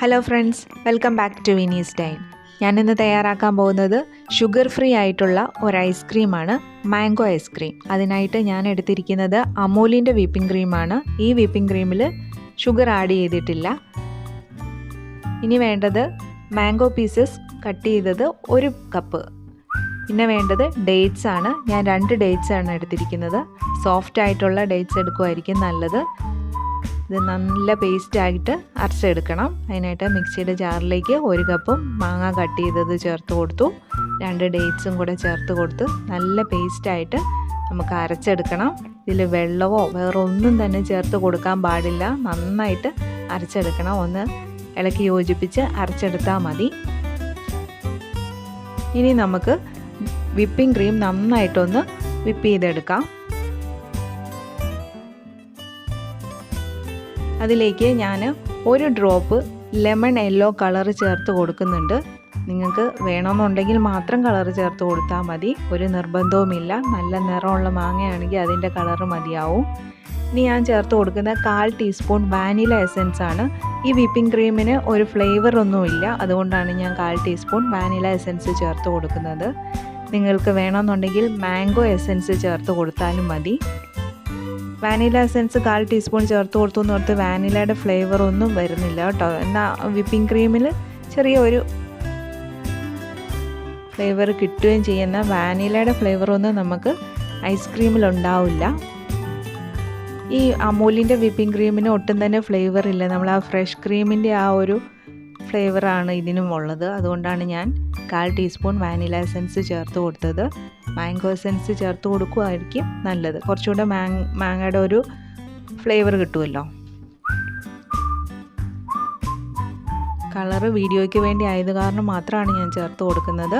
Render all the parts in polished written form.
Hello friends, welcome back to വിനീസ്ഡൈൻ. ഞാനിന്ന് തയ്യാറാക്കാൻ പോകുന്നത് ഷുഗർ ഫ്രീ ആയിട്ടുള്ള ഒരു ഐസ്ക്രീമാണ്, മാംഗോ ഐസ്ക്രീം. അതിനായിട്ട് ഞാൻ എടുത്തിരിക്കുന്നത് അമൂലിൻ്റെ വിപ്പിംഗ് ക്രീമാണ്. ഈ വിപ്പിംഗ് ക്രീമിൽ ഷുഗർ ആഡ് ചെയ്തിട്ടില്ല. ഇനി വേണ്ടത് മാംഗോ പീസസ് കട്ട് ചെയ്തത് 1 കപ്പ്. പിന്നെ വേണ്ടത് ഡേറ്റ്സ് ആണ്. ഞാൻ 2 ഡേറ്റ്സ് ആണ് എടുത്തിരിക്കുന്നത്. സോഫ്റ്റ് ആയിട്ടുള്ള ഡേറ്റ്സ് എടുക്കുമായിരിക്കും നല്ലത്. ഇത് നല്ല പേസ്റ്റായിട്ട് അരച്ചെടുക്കണം. അതിനായിട്ട് മിക്സിയുടെ ജാറിലേക്ക് 1 കപ്പ് മാങ്ങ കട്ട് ചെയ്തത് ചേർത്ത് കൊടുത്തു. 2 ഡേറ്റ്സും കൂടെ ചേർത്ത് കൊടുത്ത് നല്ല പേസ്റ്റായിട്ട് നമുക്ക് അരച്ചെടുക്കണം. ഇതിൽ വെള്ളമോ വേറെ ഒന്നും തന്നെ ചേർത്ത് കൊടുക്കാൻ പാടില്ല. നന്നായിട്ട് അരച്ചെടുക്കണം. ഒന്ന് ഇളക്കി യോജിപ്പിച്ച് അരച്ചെടുത്താൽ മതി. ഇനി നമുക്ക് വിപ്പിംഗ് ക്രീം നന്നായിട്ടൊന്ന് വിപ്പ് ചെയ്തെടുക്കാം. അതിലേക്ക് ഞാൻ 1 ഡ്രോപ്പ് ലെമൺ യെല്ലോ കളർ ചേർത്ത് കൊടുക്കുന്നുണ്ട്. നിങ്ങൾക്ക് വേണമെന്നുണ്ടെങ്കിൽ മാത്രം കളർ ചേർത്ത് കൊടുത്താൽ മതി. ഒരു നിർബന്ധവുമില്ല. നല്ല നിറമുള്ള മാങ്ങയാണെങ്കിൽ അതിൻ്റെ കളറ് മതിയാവും. ഇനി ഞാൻ ചേർത്ത് കൊടുക്കുന്ന 1/4 ടീസ്പൂൺ വാനില എസൻസ് ആണ്. ഈ വിപ്പിംഗ് ക്രീമിന് ഒരു ഫ്ലേവർ ഒന്നുമില്ല, അതുകൊണ്ടാണ് ഞാൻ 1/4 ടീസ്പൂൺ വാനില എസൻസ് ചേർത്ത് കൊടുക്കുന്നത്. നിങ്ങൾക്ക് വേണമെന്നുണ്ടെങ്കിൽ മാംഗോ എസൻസ് ചേർത്ത് കൊടുത്താലും മതി. വാനില എസൻസ് 1/4 ടീസ്പൂൺ ചേർത്ത് കൊടുത്തു എന്ന് ഓർത്ത് വാനിലയുടെ ഫ്ലേവർ ഒന്നും വരുന്നില്ല കേട്ടോ. എന്നാൽ വിപ്പിംഗ് ക്രീമിൽ ചെറിയൊരു ഫ്ലേവർ കിട്ടുകയും ചെയ്യുന്ന വാനിലയുടെ ഫ്ലേവറൊന്നും നമുക്ക് ഐസ്ക്രീമിൽ ഉണ്ടാവില്ല. ഈ അമൂലിൻ്റെ വിപ്പിംഗ് ക്രീമിന് ഒട്ടും തന്നെ ഫ്ലേവർ ഇല്ല. നമ്മൾ ആ ഫ്രഷ് ക്രീമിൻ്റെ ആ ഒരു ഫ്ലേവറാണ് ഇതിനും ഉള്ളത്. അതുകൊണ്ടാണ് ഞാൻ 1/4 ടീസ്പൂൺ വാനില എസൻസ് ചേർത്ത് കൊടുത്തത്. മാംഗോ എസൻസ് ചേർത്ത് കൊടുക്കുമായിരിക്കും നല്ലത്. കുറച്ചുകൂടെ മാങ്ങയുടെ ഒരു ഫ്ലേവർ കിട്ടുമല്ലോ. കളറ് വീഡിയോയ്ക്ക് വേണ്ടി ആയത് കാരണം മാത്രമാണ് ഞാൻ ചേർത്ത് കൊടുക്കുന്നത്.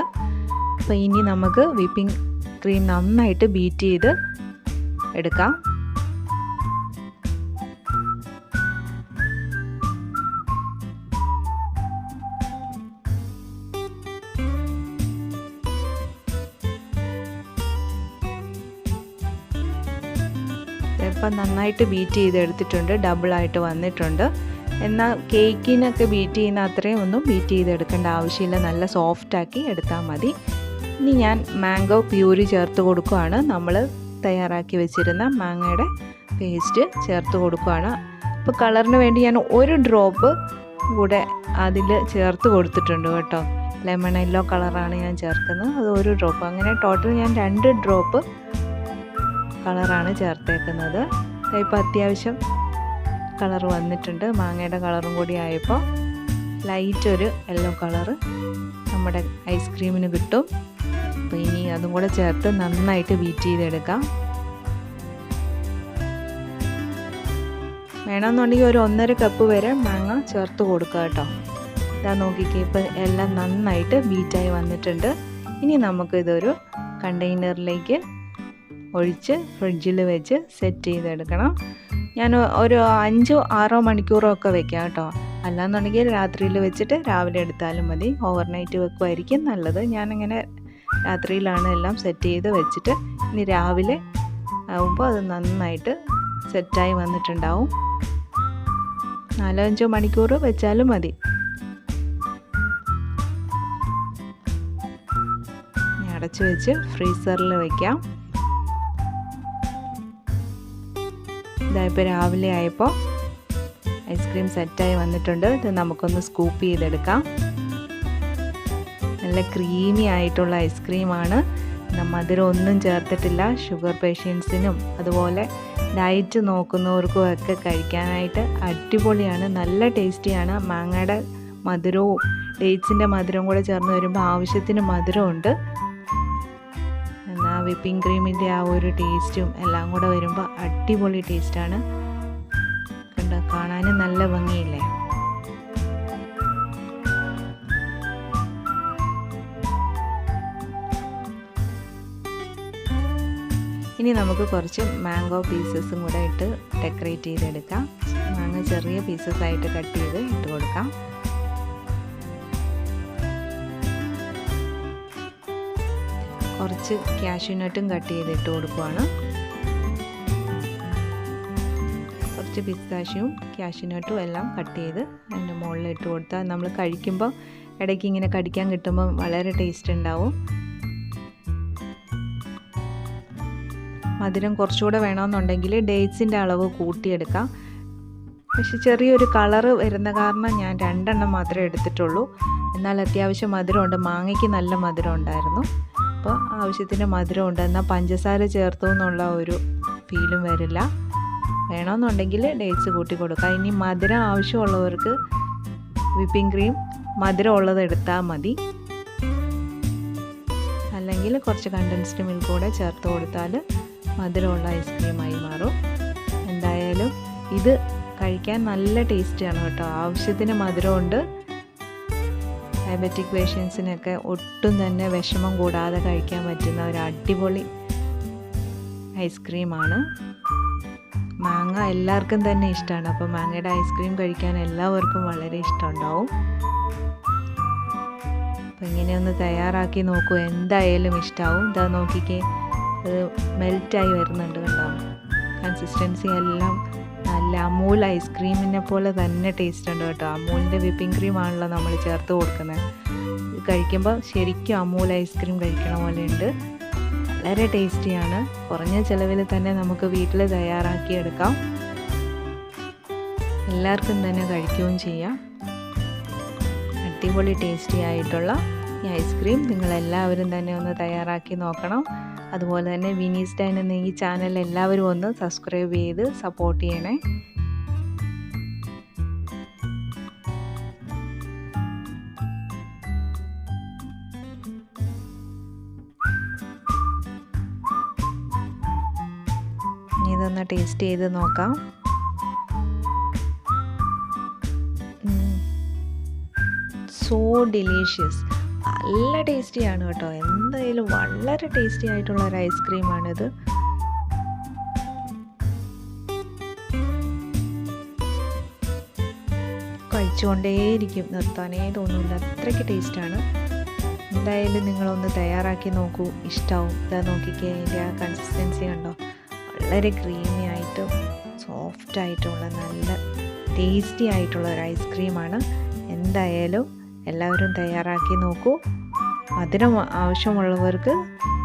അപ്പോൾ ഇനി നമുക്ക് വിപ്പിംഗ് ക്രീം നന്നായിട്ട് ബീറ്റ് ചെയ്ത് എടുക്കാം. ഇപ്പം നന്നായിട്ട് ബീറ്റ് ചെയ്തെടുത്തിട്ടുണ്ട്. ഡബിളായിട്ട് വന്നിട്ടുണ്ട്. എന്നാൽ കേക്കിനൊക്കെ ബീറ്റ് ചെയ്യുന്ന അത്രയും ഒന്നും ബീറ്റ് ചെയ്തെടുക്കേണ്ട ആവശ്യമില്ല. നല്ല സോഫ്റ്റാക്കി എടുത്താൽ മതി. ഇനി ഞാൻ മാംഗോ പ്യൂരി ചേർത്ത് കൊടുക്കുകയാണ്. നമ്മൾ തയ്യാറാക്കി വെച്ചിരുന്ന മാങ്ങയുടെ പേസ്റ്റ് ചേർത്ത് കൊടുക്കുകയാണ്. അപ്പോൾ കളറിന് വേണ്ടി ഞാൻ 1 ഡ്രോപ്പ് കൂടെ അതിൽ ചേർത്ത് കൊടുത്തിട്ടുണ്ട് കേട്ടോ. ലെമൺ യെല്ലോ കളറാണ് ഞാൻ ചേർക്കുന്നത്. അത് 1 ഡ്രോപ്പ്. അങ്ങനെ ടോട്ടൽ ഞാൻ 2 ഡ്രോപ്പ് കളറാണ് ചേർത്തേക്കുന്നത്. ഇപ്പോൾ അത്യാവശ്യം കളർ വന്നിട്ടുണ്ട്. മാങ്ങയുടെ കളറും കൂടി ആയപ്പോൾ ലൈറ്റ് ഒരു യെല്ലോ കളറ് നമ്മുടെ ഐസ്ക്രീമിന് കിട്ടും. അപ്പോൾ ഇനി അതും കൂടെ ചേർത്ത് നന്നായിട്ട് ബീറ്റ് ചെയ്തെടുക്കാം. വേണമെന്നുണ്ടെങ്കിൽ ഒരു 1.5 കപ്പ് വരെ മാങ്ങ ചേർത്ത് കൊടുക്കുക കേട്ടോ. ഇതാ നോക്കിക്കേ, ഇപ്പോൾ എല്ലാം നന്നായിട്ട് ബീറ്റായി വന്നിട്ടുണ്ട്. ഇനി നമുക്കിതൊരു കണ്ടെയ്നറിലേക്ക് ഒഴിച്ച് ഫ്രിഡ്ജിൽ വെച്ച് സെറ്റ് ചെയ്തെടുക്കണം. ഞാൻ ഒരു 5-6 മണിക്കൂറോ ഒക്കെ വെക്കാം കേട്ടോ. അല്ലാന്നുണ്ടെങ്കിൽ രാത്രിയിൽ വെച്ചിട്ട് രാവിലെ എടുത്താലും മതി. ഓവർനൈറ്റ് വെക്കുമായിരിക്കും നല്ലത്. ഞാനിങ്ങനെ രാത്രിയിലാണ് എല്ലാം സെറ്റ് ചെയ്ത് വെച്ചിട്ട് ഇനി രാവിലെ ആകുമ്പോൾ അത് നന്നായിട്ട് സെറ്റായി വന്നിട്ടുണ്ടാവും. 4-5 മണിക്കൂർ വെച്ചാലും മതി. അടച്ച് വെച്ച് ഫ്രീസറിൽ വയ്ക്കാം. ഇതായപ്പോൾ രാവിലെ ആയപ്പോൾ ഐസ്ക്രീം സെറ്റായി വന്നിട്ടുണ്ട്. ഇത് നമുക്കൊന്ന് സ്കൂപ്പ് ചെയ്തെടുക്കാം. നല്ല ക്രീമി ആയിട്ടുള്ള ഐസ്ക്രീമാണ്. മധുരം ഒന്നും ചേർത്തിട്ടില്ല. ഷുഗർ പേഷ്യൻസിനും അതുപോലെ ഡയറ്റ് നോക്കുന്നവർക്കും ഒക്കെ കഴിക്കാനായിട്ട് അടിപൊളിയാണ്. നല്ല ടേസ്റ്റിയാണ്. മാങ്ങയുടെ മധുരവും ഡേറ്റ്സിൻ്റെ മധുരവും കൂടെ ചേർന്ന് വരുമ്പോൾ ആവശ്യത്തിന് മധുരമുണ്ട്. എന്നാൽ വിപ്പിംഗ് ക്രീമിൻ്റെ ആ ഒരു ടേസ്റ്റും എല്ലാം കൂടെ വരുമ്പോൾ അടിപൊളി ടേസ്റ്റാണ്. കണ്ടോ, കാണാനും നല്ല ഭംഗിയില്ലേ. ഇനി നമുക്ക് കുറച്ച് മാംഗോ പീസസും കൂടെ ഇട്ട് ഡെക്കറേറ്റ് ചെയ്തെടുക്കാം. മാങ്ങ ചെറിയ പീസസ് ആയിട്ട് കട്ട് ചെയ്ത് ഇട്ട് കൊടുക്കാം. കുറച്ച് കാഷ്യൂ നട്ടും കട്ട് ചെയ്തിട്ട് കൊടുക്കുവാണ്. കുറച്ച് പിസ്താഷ്യും കാഷ്യൂനട്ടും എല്ലാം കട്ട് ചെയ്ത് അതിൻ്റെ മുകളിൽ ഇട്ട് കൊടുത്താൽ നമ്മൾ കഴിക്കുമ്പോൾ ഇടയ്ക്ക് ഇങ്ങനെ കടിക്കാൻ കിട്ടുമ്പോൾ വളരെ ടേസ്റ്റ് ഉണ്ടാവും. മധുരം കുറച്ചുകൂടെ വേണമെന്നുണ്ടെങ്കിൽ ഡേറ്റ്സിൻ്റെ അളവ് കൂട്ടിയെടുക്കാം. പക്ഷെ ചെറിയൊരു കളറ് വരുന്ന കാരണം ഞാൻ 2 എണ്ണം മാത്രമേ എടുത്തിട്ടുള്ളൂ. എന്നാൽ അത്യാവശ്യം മധുരമുണ്ട്. മാങ്ങയ്ക്ക് നല്ല മധുരം ഉണ്ടായിരുന്നു. അപ്പോൾ ആവശ്യത്തിന് മധുരമുണ്ട്. എന്നാൽ പഞ്ചസാര ചേർത്തു എന്നുള്ള ഒരു ഫീലും വരില്ല. വേണമെന്നുണ്ടെങ്കിൽ ഡേറ്റ്സ് കൂട്ടി കൊടുക്കാം. ഇനി മധുരം ആവശ്യമുള്ളവർക്ക് വിപ്പിംഗ് ക്രീം മധുരം ഉള്ളത് എടുത്താൽ മതി. അല്ലെങ്കിൽ കുറച്ച് കണ്ടൻസ്ഡ് മിൽക്ക് കൂടെ ചേർത്ത് കൊടുത്താൽ മധുരമുള്ള ഐസ്ക്രീമായി മാറും. എന്തായാലും ഇത് കഴിക്കാൻ നല്ല ടേസ്റ്റിയാണ് കേട്ടോ. ആവശ്യത്തിന് മധുരമുണ്ട്. ഡയബറ്റിക് പേഷ്യൻസിനൊക്കെ ഒട്ടും തന്നെ വിഷമം കൂടാതെ കഴിക്കാൻ പറ്റുന്ന ഒരു അടിപൊളി ഐസ്ക്രീമാണ്. മാങ്ങ എല്ലാവർക്കും തന്നെ ഇഷ്ടമാണ്. അപ്പോൾ മാങ്ങയുടെ ഐസ്ക്രീം കഴിക്കാൻ എല്ലാവർക്കും വളരെ ഇഷ്ടമുണ്ടാവും. അപ്പോൾ ഇങ്ങനെയൊന്ന് തയ്യാറാക്കി നോക്കൂ, എന്തായാലും ഇഷ്ടമാവും. ഇതാ നോക്കിക്കേ, മെൽറ്റായി വരുന്നുണ്ട് കണ്ടോ. കൺസിസ്റ്റൻസി എല്ലാം നല്ല അമൂൽ ഐസ്ക്രീമിനെ പോലെ തന്നെ ടേസ്റ്റ് ഉണ്ട് കേട്ടോ. അമൂലിൻ്റെ വിപ്പിംഗ് ക്രീം ആണല്ലോ നമ്മൾ ചേർത്ത് കൊടുക്കുന്നത്. ഇത് കഴിക്കുമ്പോൾ ശരിക്കും അമൂൽ ഐസ്ക്രീം കഴിക്കണ പോലെ ഉണ്ട്. വളരെ ടേസ്റ്റിയാണ്. കുറഞ്ഞ ചിലവിൽ തന്നെ നമുക്ക് വീട്ടിൽ തയ്യാറാക്കിയെടുക്കാം. എല്ലാവർക്കും തന്നെ കഴിക്കുകയും ചെയ്യാം. അടിപൊളി ടേസ്റ്റി ആയിട്ടുള്ള ഈ ഐസ്ക്രീം നിങ്ങളെല്ലാവരും തന്നെ ഒന്ന് തയ്യാറാക്കി നോക്കണം. അതുപോലെ തന്നെ വിനീസ്ഡൈൻ എന്ന ഈ ചാനൽ എല്ലാവരും ഒന്ന് സബ്സ്ക്രൈബ് ചെയ്ത് സപ്പോർട്ട് ചെയ്യണേ. ഇതൊന്ന് ടേസ്റ്റ് ചെയ്ത് നോക്കാം. സോ ഡിലീഷ്യസ്, നല്ല ടേസ്റ്റിയാണ് കേട്ടോ. എന്തായാലും വളരെ ടേസ്റ്റി ആയിട്ടുള്ള ഒരു ഐസ്ക്രീമാണിത്. കഴിച്ചുകൊണ്ടേയിരിക്കും, നിർത്താനേ തോന്നില്ല, അത്രയ്ക്ക് ടേസ്റ്റാണ്. എന്തായാലും നിങ്ങളൊന്ന് തയ്യാറാക്കി നോക്കൂ, ഇഷ്ടമാവും. ഇതാ നോക്കിക്കേ, അതിൻ്റെ ആ കൺസിസ്റ്റൻസി കണ്ടോ, വളരെ ക്രീമി ആയിട്ടും സോഫ്റ്റ് ആയിട്ടുള്ള നല്ല ടേസ്റ്റി ആയിട്ടുള്ള ഒരു ഐസ്ക്രീമാണ്. എന്തായാലും എല്ലാവരും തയ്യാറാക്കി നോക്കൂ. മധുരം ആവശ്യമുള്ളവർക്ക്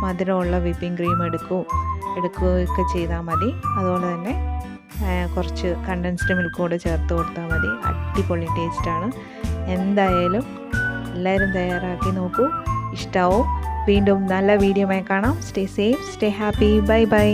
മധുരമുള്ള വിപ്പിംഗ് ക്രീം എടുക്കുകയൊക്കെ ചെയ്താൽ മതി. അതുപോലെ തന്നെ കുറച്ച് കണ്ടൻസ്ഡ് മിൽക്ക് കൂടെ ചേർത്ത് കൊടുത്താൽ മതി. അടിപൊളി ടേസ്റ്റാണ്. എന്തായാലും എല്ലാവരും തയ്യാറാക്കി നോക്കൂ, ഇഷ്ടമാവും. വീണ്ടും നല്ല വീഡിയോമായി കാണാം. Stay safe, stay happy. Bye bye.